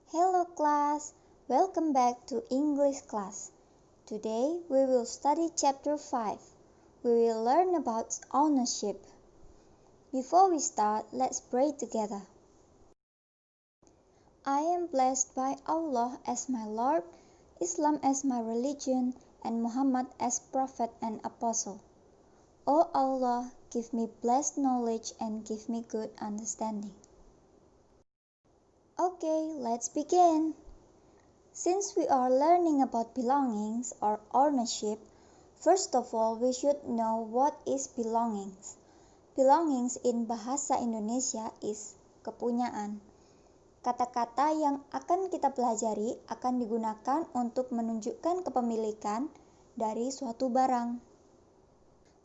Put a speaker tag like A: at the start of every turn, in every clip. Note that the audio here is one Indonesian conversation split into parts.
A: Hello class, welcome back to English class. Today we will study chapter 5. We will learn about ownership. Before we start, let's pray together. I am blessed by Allah as my Lord, Islam as my religion, and Muhammad as prophet and apostle. O Allah, give me blessed knowledge and give me good understanding. Okay, let's begin. Since we are learning about belongings or ownership, first of all we should know what is belongings. Belongings in bahasa Indonesia is kepunyaan. Kata-kata yang akan kita pelajari akan digunakan untuk menunjukkan kepemilikan dari suatu barang.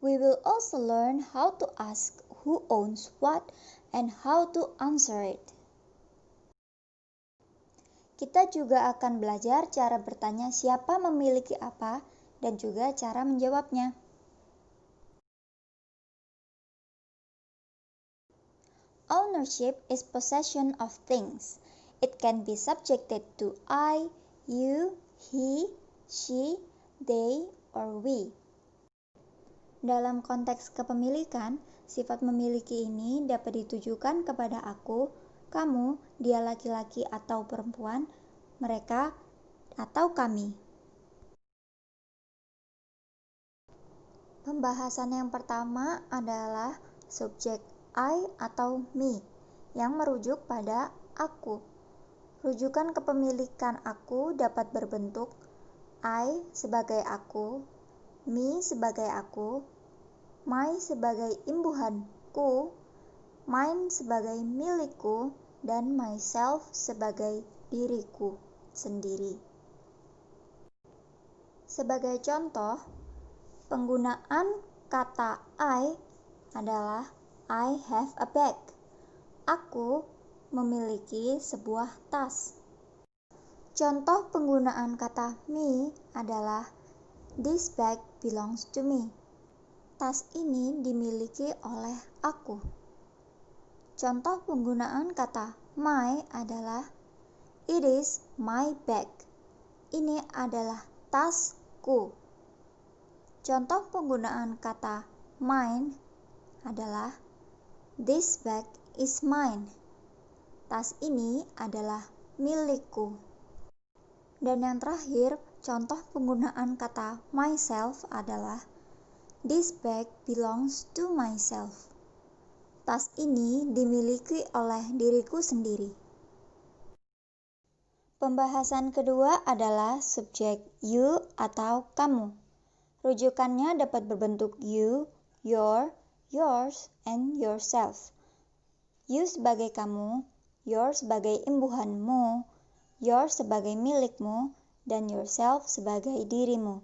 A: We will also learn how to ask who owns what and how to answer it. Kita juga akan belajar cara bertanya siapa memiliki apa dan juga cara menjawabnya. Ownership is possession of things. It can be subjected to I, you, he, she, they, or we. Dalam konteks kepemilikan, sifat memiliki ini dapat ditujukan kepada aku, kamu, dia laki-laki atau perempuan, mereka, atau kami. Pembahasan yang pertama adalah subjek I atau me yang merujuk pada aku. Rujukan kepemilikan aku dapat berbentuk I sebagai aku, me sebagai aku, my sebagai imbuhanku, mine sebagai milikku, dan myself sebagai diriku sendiri. Sebagai contoh, penggunaan kata I adalah I have a bag. Aku memiliki sebuah tas. Contoh penggunaan kata me adalah this bag belongs to me. Tas ini dimiliki oleh aku. Contoh penggunaan kata my adalah it is my bag. Ini adalah tasku. Contoh penggunaan kata mine adalah this bag is mine. Tas ini adalah milikku. Dan yang terakhir, contoh penggunaan kata myself adalah this bag belongs to myself. Tas ini dimiliki oleh diriku sendiri. Pembahasan kedua adalah subjek you atau kamu. Rujukannya dapat berbentuk you, your, yours, and yourself. You sebagai kamu, yours sebagai imbuhanmu, yours sebagai milikmu, dan yourself sebagai dirimu.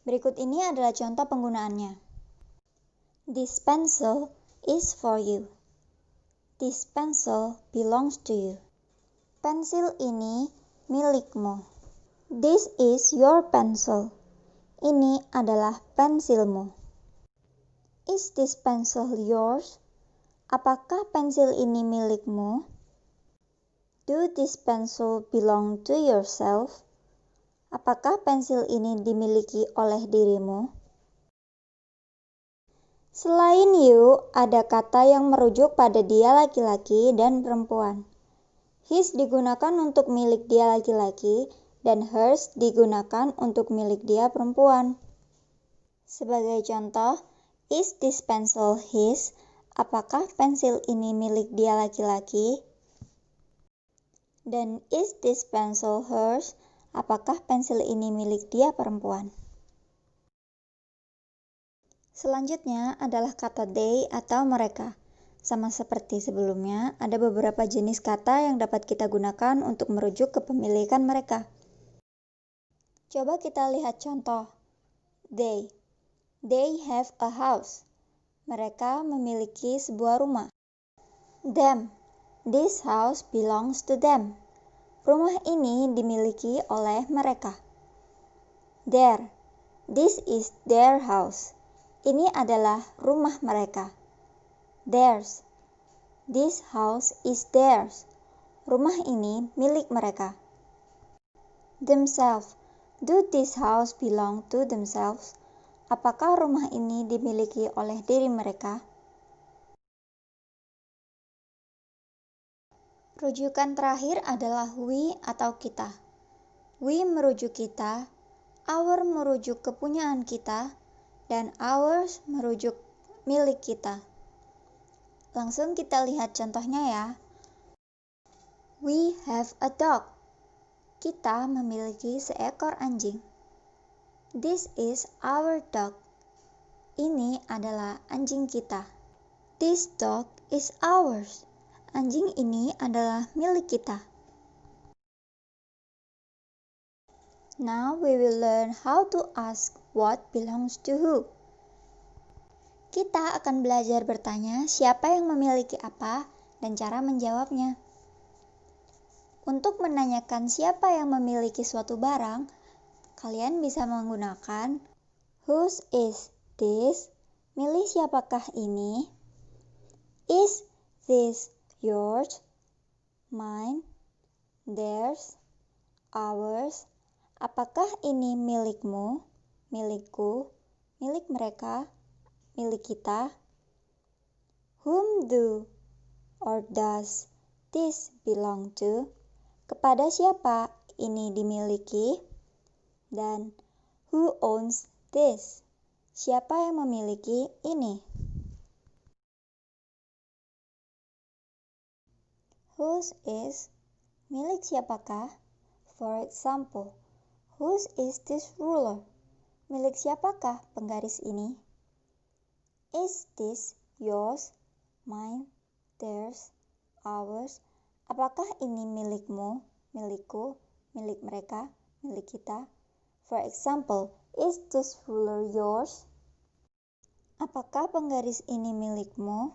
A: Berikut ini adalah contoh penggunaannya. This pencil is for you. This pencil belongs to you. Pensil ini milikmu. This is your pencil. Ini adalah pensilmu. Is this pencil yours? Apakah pensil ini milikmu? Do this pencil belong to yourself? Apakah pensil ini dimiliki oleh dirimu? Selain you, ada kata yang merujuk pada dia laki-laki dan perempuan. His digunakan untuk milik dia laki-laki dan hers digunakan untuk milik dia perempuan. Sebagai contoh, is this pencil his? Apakah pensil ini milik dia laki-laki? Dan is this pencil hers? Apakah pensil ini milik dia perempuan? Selanjutnya adalah kata they atau mereka. Sama seperti sebelumnya, ada beberapa jenis kata yang dapat kita gunakan untuk merujuk kepemilikan mereka. Coba kita lihat contoh. They have a house. Mereka memiliki sebuah rumah. Them, this house belongs to them. Rumah ini dimiliki oleh mereka. Their, this is their house. Ini adalah rumah mereka. Theirs, this house is theirs. Rumah ini milik mereka. Themselves. Do this house belong to themselves? Apakah rumah ini dimiliki oleh diri mereka? Rujukan terakhir adalah we atau kita. We merujuk kita, our merujuk kepunyaan kita, dan ours merujuk milik kita. Langsung kita lihat contohnya ya. We have a dog. Kita memiliki seekor anjing. This is our dog. Ini adalah anjing kita. This dog is ours. Anjing ini adalah milik kita. Now we will learn how to ask what belongs to who. Kita akan belajar bertanya siapa yang memiliki apa dan cara menjawabnya. Untuk menanyakan siapa yang memiliki suatu barang, kalian bisa menggunakan whose is this? Milik siapakah ini? Is this yours? Mine? Theirs? Ours? Apakah ini milikmu? Milikku? Milik mereka? Milik kita? Whom do or does this belong to? Kepada siapa ini dimiliki? Dan who owns this? Siapa yang memiliki ini? Whose is? Milik siapakah? For example, whose is this ruler? Milik siapakah penggaris ini? Is this yours? Mine? Theirs? Ours? Apakah ini milikmu, milikku, milik mereka, milik kita? For example, is this ruler yours? Apakah penggaris ini milikmu?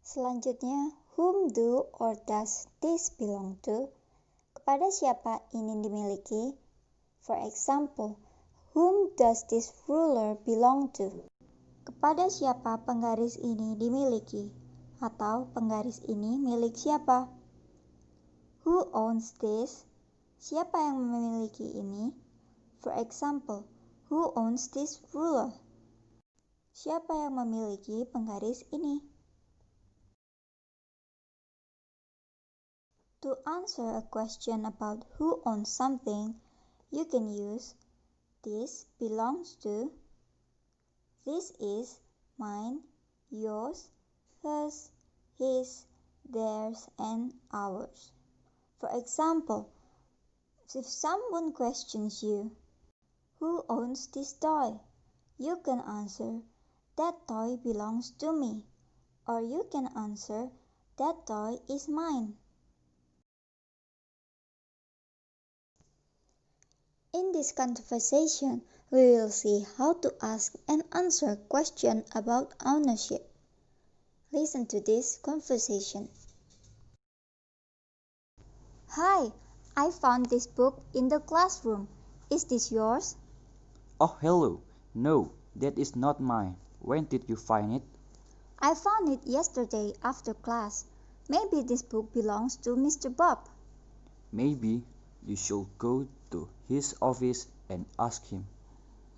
A: Selanjutnya, whom do or does this belong to? Kepada siapa ini dimiliki? For example, whom does this ruler belong to? Kepada siapa penggaris ini dimiliki? Atau penggaris ini milik siapa? Who owns this? Siapa yang memiliki ini? For example, who owns this ruler? Siapa yang memiliki penggaris ini? To answer a question about who owns something, you can use this belongs to, this is mine, yours, hers, his, theirs, and ours. For example, if someone questions you, who owns this toy? You can answer, that toy belongs to me. Or you can answer, that toy is mine. In this conversation, we will see how to ask and answer questions about ownership. Listen to this conversation. Hi, I found this book in the classroom. Is this yours?
B: Oh, hello. No, that is not mine. When did you find it?
A: I found it yesterday after class. Maybe this book belongs to Mr. Bob.
B: Maybe you should go to his office and ask him.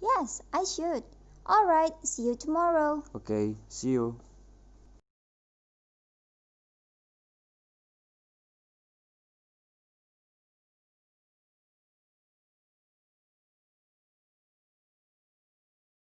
A: Yes, I should. All right, see you tomorrow.
B: Okay, see you.